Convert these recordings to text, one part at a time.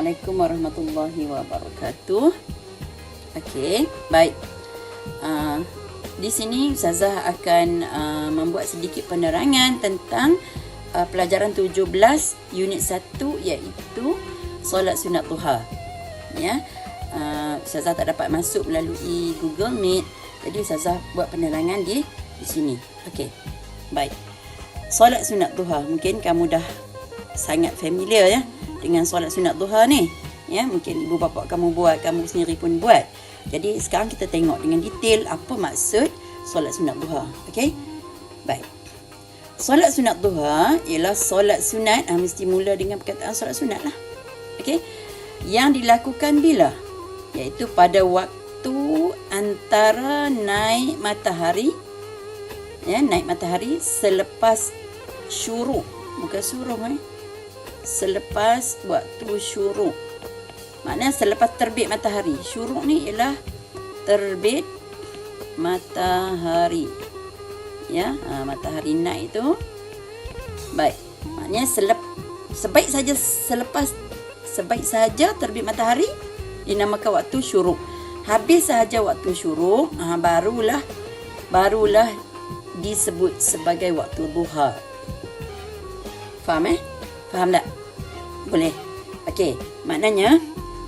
Assalamualaikum warahmatullahi wabarakatuh. Okey, baik. Di sini Ustazah akan membuat sedikit penerangan tentang pelajaran 17 unit 1, iaitu solat sunat duha. Ya. Ustazah tak dapat masuk melalui Google Meet, jadi Ustazah buat penerangan di sini. Okey. Baik. Solat sunat duha, mungkin kamu dah sangat familiar ya dengan solat sunat duha ni. Ya, mungkin ibu bapa kamu buat, kamu sendiri pun buat. Jadi sekarang kita tengok dengan detail apa maksud solat sunat duha. Okey? Baik. Solat sunat duha ialah solat sunat, mesti mula dengan perkataan solat sunat lah. Okey? Yang dilakukan bila? Iaitu pada waktu antara naik matahari, ya, naik matahari selepas syuruk, bukan suruh selepas waktu syuruk. Maknanya selepas terbit matahari. Syuruk ni ialah terbit matahari. Ya, matahari naik tu. Baik. Maknanya sebaik saja terbit matahari dinamakan waktu syuruk. Habis sahaja waktu syuruk, barulah disebut sebagai waktu duha. Faham Faham tak? Boleh. Okey, maknanya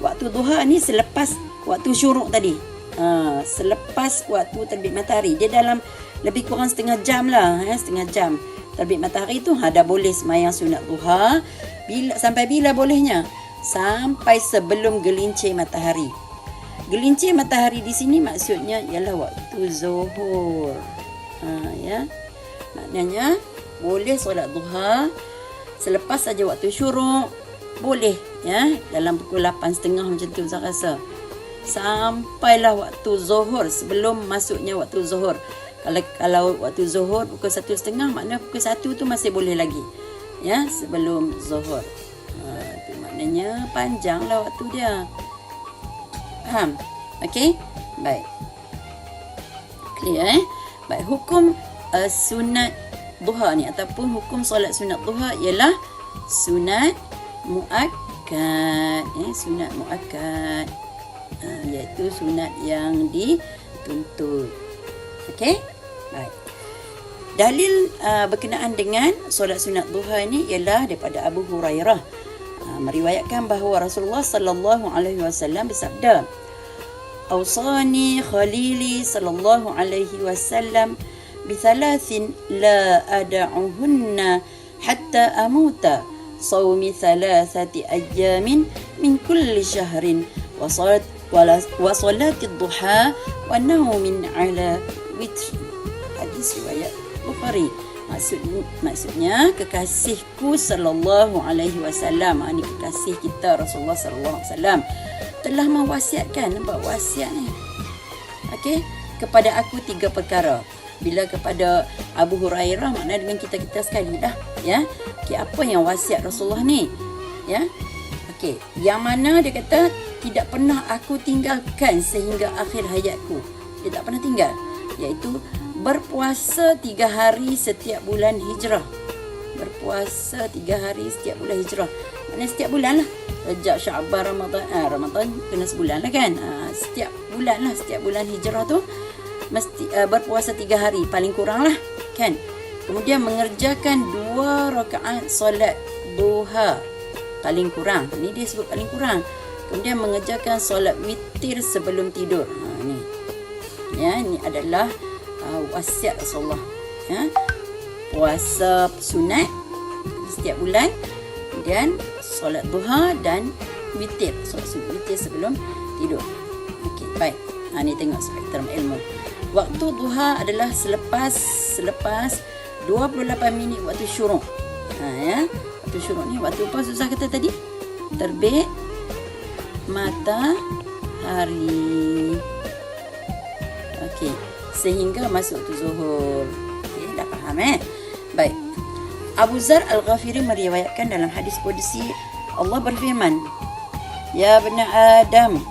waktu duha ni selepas waktu syuruk tadi. Selepas waktu terbit matahari. Dia dalam lebih kurang setengah jam lah, setengah jam terbit matahari tu dah boleh sembahyang sunat duha. Sampai bila bolehnya? Sampai sebelum gelincir matahari. Gelincir matahari di sini maksudnya ialah waktu zuhur. Ya. Maknanya boleh solat duha selepas saja waktu syuruk. Boleh ya, dalam pukul 8.30 macam tu saya rasa. Sampailah waktu zuhur, sebelum masuknya waktu zuhur. Kalau waktu zuhur pukul 1.30, maknanya pukul 1 tu masih boleh lagi. Ya, sebelum zuhur. Itu maknanya panjanglah waktu dia. Faham? Okey? Baik. Clear Baik, hukum sunat duha ni ataupun hukum solat sunat duha ialah sunat muakkad. Sunat muakkad, iaitu sunat yang dituntut. Okey? Baik. Dalil berkenaan dengan solat sunat duha ini ialah daripada Abu Hurairah. Meriwayatkan bahawa Rasulullah sallallahu alaihi wasallam bersabda, "Awsani khalili sallallahu alaihi wasallam bithalathin la ada'uhunna hatta amuta, sawmi thalathati ayyamin min kulli shahrin wa salati duha wa naumin ala witr." Hadis riwayat Bukhari. Maksudnya kekasihku sallallahu alaihi wasallam, ini kekasih kita Rasulullah sallallahu alaihi wasallam, telah mewasiatkan, nampak wasiat ni, okey, kepada aku 3 perkara. Bila kepada Abu Hurairah, maknanya dengan kita sekali dah, ya. Okey, apa yang wasiat Rasulullah ni? Ya. Okey, yang mana dia kata tidak pernah aku tinggalkan sehingga akhir hayatku. Dia tak pernah tinggal, iaitu berpuasa 3 hari setiap bulan hijrah. Berpuasa 3 hari setiap bulan hijrah. Maknanya setiap bulan lah. Rejab, Sya'ban, Ramadan. Ramadan kena sebulan lah kan. Setiap bulan lah. Setiap bulan hijrah tu mesti berpuasa 3 hari. Paling kurang lah kan. Kemudian mengerjakan 2 rakaat solat duha. Paling kurang. Ni dia sebut paling kurang. Kemudian mengerjakan solat witir sebelum tidur. Ni. Ya, ini adalah wasiat Rasulullah. Ya. Puasa sunat setiap bulan, kemudian solat duha dan witir, solat witir sebelum tidur. Okey, baik. Ni tengok spektrum ilmu. Waktu duha adalah selepas 28 minit waktu syuruk. Ya. Waktu syuruk ni waktu apa susah kata tadi? Terbit matahari. Okey, sehingga masuk waktu zuhur. Okey, dah faham Baik. Abu Zar Al-Ghafiri meriwayatkan dalam hadis qudsi, Allah berfirman, "Ya bani Adam,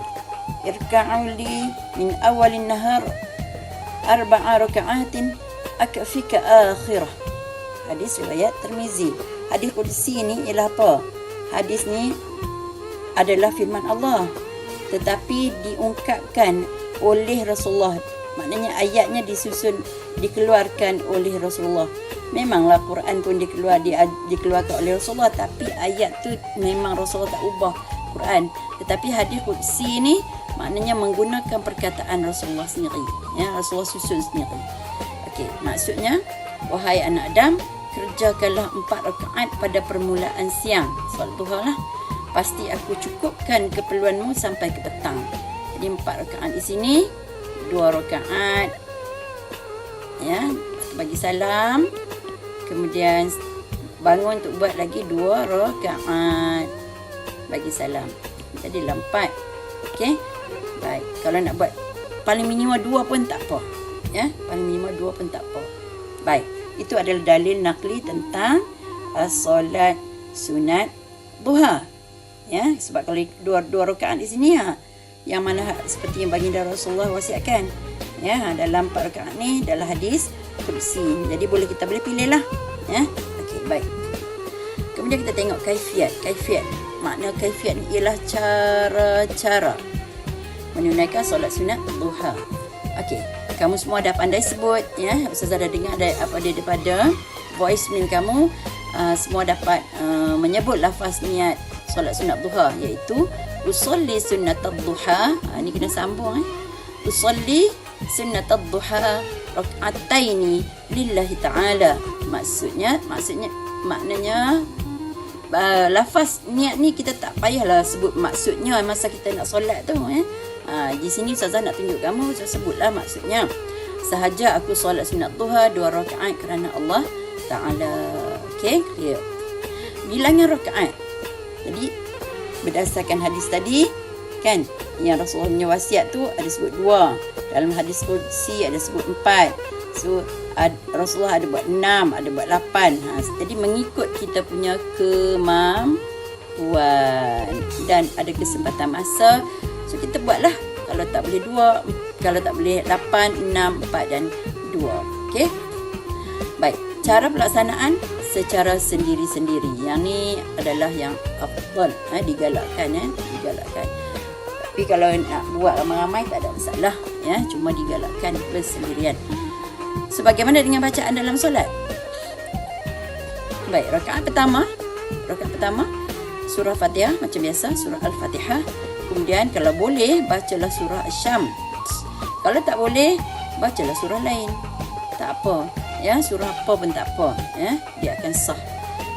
irka'u li min awalin nahar 4 raka'atin akfika akhirah." Hadis riwayat Tirmizi. Hadis qudsi ni ialah apa? Hadis ni adalah firman Allah, tetapi diungkapkan oleh Rasulullah. Maknanya ayatnya dikeluarkan oleh Rasulullah. Memanglah Quran pun dikeluarkan oleh Rasulullah, tapi ayat tu memang Rasulullah tak ubah Quran. Tetapi hadis qudsi ni maknanya menggunakan perkataan Rasulullah sendiri. Ya, Rasulullah susun sendiri. Okey, maksudnya, wahai anak Adam, kerjakanlah 4 rakaat pada permulaan siang, solat duha lah. Pasti aku cukupkan keperluanmu sampai ke petang. Jadi 4 rakaat di sini, 2 rakaat ya, bagi salam, kemudian bangun untuk buat lagi 2 rakaat bagi salam. Jadi 4. Okey. Baik, kalau nak buat paling minimal 2 pun tak apa. Ya, paling minimal 2 pun tak apa. Baik, itu adalah dalil nakli tentang solat sunat duha. Ya, sebab kalau 2 rakaat di sini yang mana seperti yang baginda Rasulullah wasiatkan. Ya, dalam 4 rakaat ni adalah hadis qudsi. Jadi boleh pilih lah. Ya. Okey, baik. Kemudian kita tengok kaifiat. Makna kaifiat ni ialah cara-cara menunaikan solat sunat duha. Okey, kamu semua dah pandai sebut ya. Ustazah dah dengar daripada voice mail kamu, semua dapat menyebut lafaz niat solat sunat duha, iaitu usolli sunnatad duha. Ini kena sambung usolli sunnatad duha rak'ataini lillahi ta'ala. Maknanya lafaz niat ni kita tak payahlah sebut maksudnya masa kita nak solat tu di sini Ustazah nak tunjuk kamu, saya sebutlah maksudnya. Sahaja aku solat sunat duha 2 rakaat kerana Allah Ta'ala. Okey, clear. Bilangan rakaat. Jadi berdasarkan hadis tadi kan, yang Rasulullah punya wasiat tu ada sebut 2. Dalam hadis qudsi ada sebut 4. So Rasulullah ada buat 6, ada buat 8. Jadi mengikut kita punya kemampuan dan ada kesempatan masa, so kita buatlah. Kalau tak boleh 2, kalau tak boleh 8, 6, 4 dan 2. Okey. Baik, cara pelaksanaan secara sendiri-sendiri. Yang ni adalah yang afdal, digalakkan. Tapi kalau nak buat ramai-ramai tak ada masalah ya, cuma digalakkan bersendirian. Sebagaimana dengan bacaan dalam solat. Baik, rakaat pertama surah Fatihah macam biasa, surah Al-Fatihah. Kemudian kalau boleh bacalah surah Asy-Syams. Kalau tak boleh bacalah surah lain. Tak apa ya, surah apa pun tak apa ya, dia akan sah.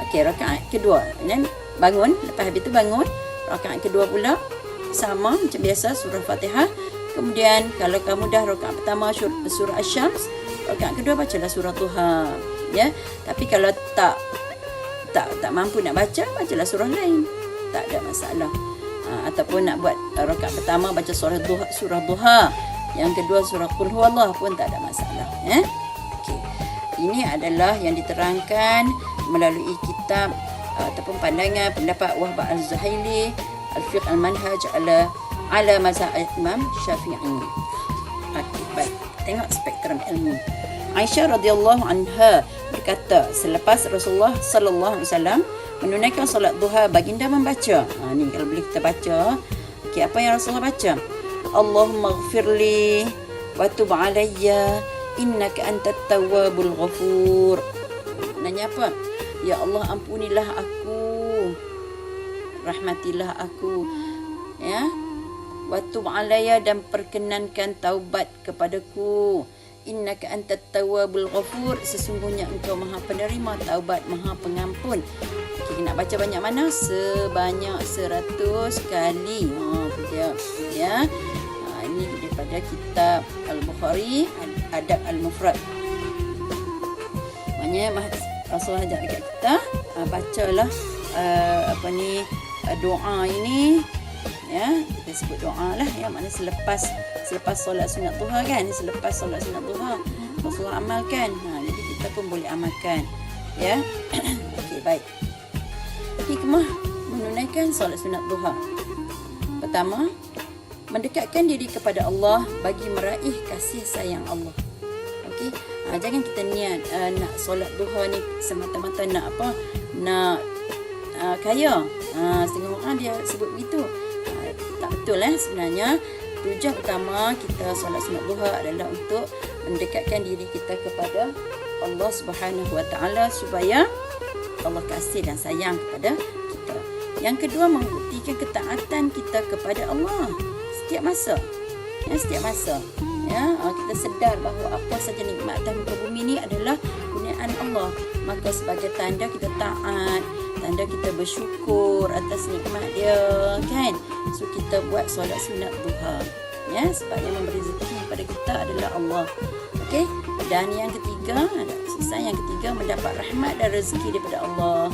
Okey, rakaat kedua dan bangun, lepas habis tu bangun rakaat kedua pula sama macam biasa, surah Fatihah. Kemudian kalau kamu dah rakaat pertama surah Asy-Syams, rakaat kedua bacalah surah Duha ya. Tapi kalau tak mampu nak bacalah surah lain, tak ada masalah. Ataupun nak buat rakaat pertama baca surah Duha, yang kedua surah Qul Huwallah pun tak ada masalah ya. Okey. Ini adalah yang diterangkan melalui kitab ataupun pandangan pendapat Wahb Al-Zuhaili Al-Fiqh Al-Manhaj ala mazhab Imam Syafi'i. Okey, baik. Tengok spektrum ilmu. Aisyah radhiyallahu anha berkata, selepas Rasulullah sallallahu alaihi wasallam menunaikan solat duha, baginda membaca. Ni kalau boleh kita baca. Okey, apa yang Rasulullah baca? Allahumma ighfirli wa tub alayya innaka antat tawwabul ghafur. Maknanya apa? Ya Allah, ampunilah aku, rahmatilah aku ya. Wa tub alayya, dan perkenankan taubat kepadaku. Innaka antat tawwabul ghafur, sesungguhnya engkau Maha penerima taubat, Maha pengampun. Okey, nak baca banyak mana? Sebanyak 100 kali. Ya. Ini daripada kitab Al-Bukhari Adab Al-Mufrad. Maknanya Rasulullah ajak dekat kita bacalah doa ini ya. Kita sebut doa lah ya, maknanya selepas solat sunat duha kan, selepas solat sunat duha Rasulullah amalkan. Jadi kita pun boleh amalkan ya. Okey, baik. Hikmah menunaikan solat sunat duha. Pertama, mendekatkan diri kepada Allah bagi meraih kasih sayang Allah. Okey, jangan kita niat nak solat duha ni semata-mata nak kaya. Setengah orang dia sebut begitu. Tak betul sebenarnya. Tujuan utama kita solat sunat duha adalah untuk mendekatkan diri kita kepada Allah Subhanahu Wa Taala supaya Allah kasih dan sayang kepada kita. Yang kedua, membuktikan ketaatan kita kepada Allah setiap masa. Setiap masa. Kita sedar bahawa apa saja nikmat atas muka bumi ni adalah kurniaan Allah. Maka sebagai tanda kita taat, tanda kita bersyukur atas nikmat dia, kan? So kita buat solat sunat duha. Sebab yang memberi rezeki kepada kita adalah Allah. Okey? Dan yang ketiga, yang ketiga mendapat rahmat dan rezeki daripada Allah.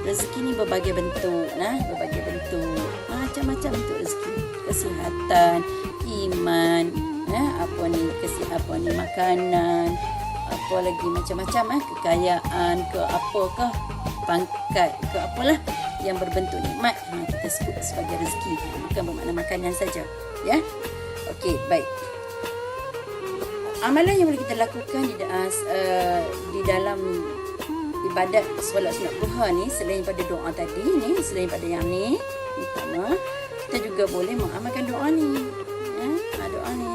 Rezeki ni berbagai bentuk, berbagai bentuk. Macam-macam bentuk rezeki. Kesihatan, iman, makanan, apa lagi macam-macam, kekayaan ke apakah, pangkat ke apalah yang berbentuk nikmat, kita sebut sebagai rezeki, bukan bermakna makanan saja. Okey, baik. Amalan yang boleh kita lakukan di dalam ibadat solat sunat duha ni, selain pada doa tadi ni, selain pada yang ni pertama, kita juga boleh mengamalkan doa ni. Doa ni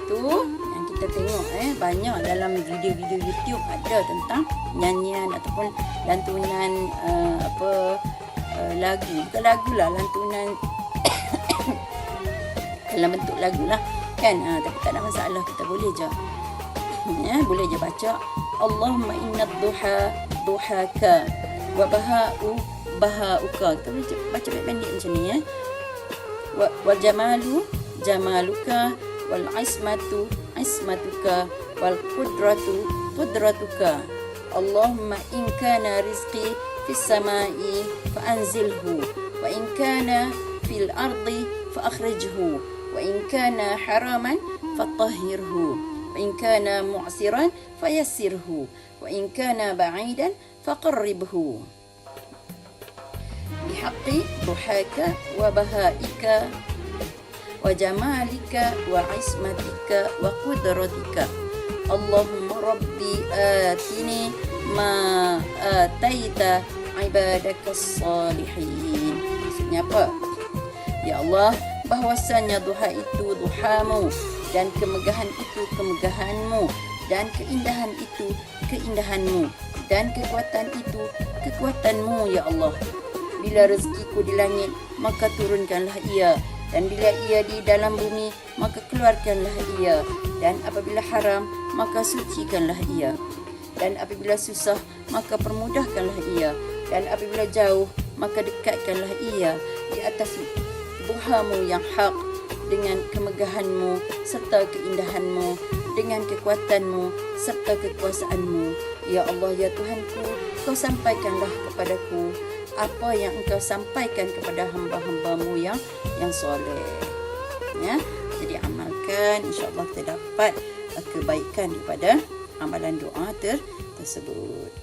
itu yang kita tengok banyak dalam video-video YouTube ada tentang nyanyian ataupun lantunan lagu, bukan lagu lah, lantunan dalam bentuk lagu lah, kan? Tapi tak ada masalah, kita boleh je boleh je baca Allahumma innad duha duhaka wa bahauka. Kita boleh baca pendek macam ni, wal jamalu jamaluka wal ismatu ismatuka wal qudratu qudratuka. Allahumma in kana rizqi fis samai fa anzilhu wa in kana fil ardi fa akhrijhu wa in kana haraman fatahhirhu wa in kana mu'siran fayassirhu wa in kana ba'idan faqarribhu bihaqqi duhaka wa bahaika wa jamalika wa ismatika wa qudratika. Allahumma rabbi atini ma ataita ibadakas salihin. Maksudnya apa? Ya Allah, bahwasanya duha itu duhamu, dan kemegahan itu kemegahanmu, dan keindahan itu keindahanmu, dan kekuatan itu kekuatanmu, ya Allah. Bila rezekiku di langit, maka turunkanlah ia, dan bila ia di dalam bumi, maka keluarkanlah ia, dan apabila haram, maka sucikanlah ia, dan apabila susah, maka permudahkanlah ia, dan apabila jauh, maka dekatkanlah ia di atas duhamu yang hak, dengan kemegahanmu serta keindahanmu, dengan kekuatanmu serta kekuasaanmu. Ya Allah, ya Tuhanku, kau sampaikanlah kepadaku apa yang engkau sampaikan kepada hamba-hambamu yang soleh. Jadi amalkan, insya-Allah kita dapat kebaikan daripada amalan doa tersebut.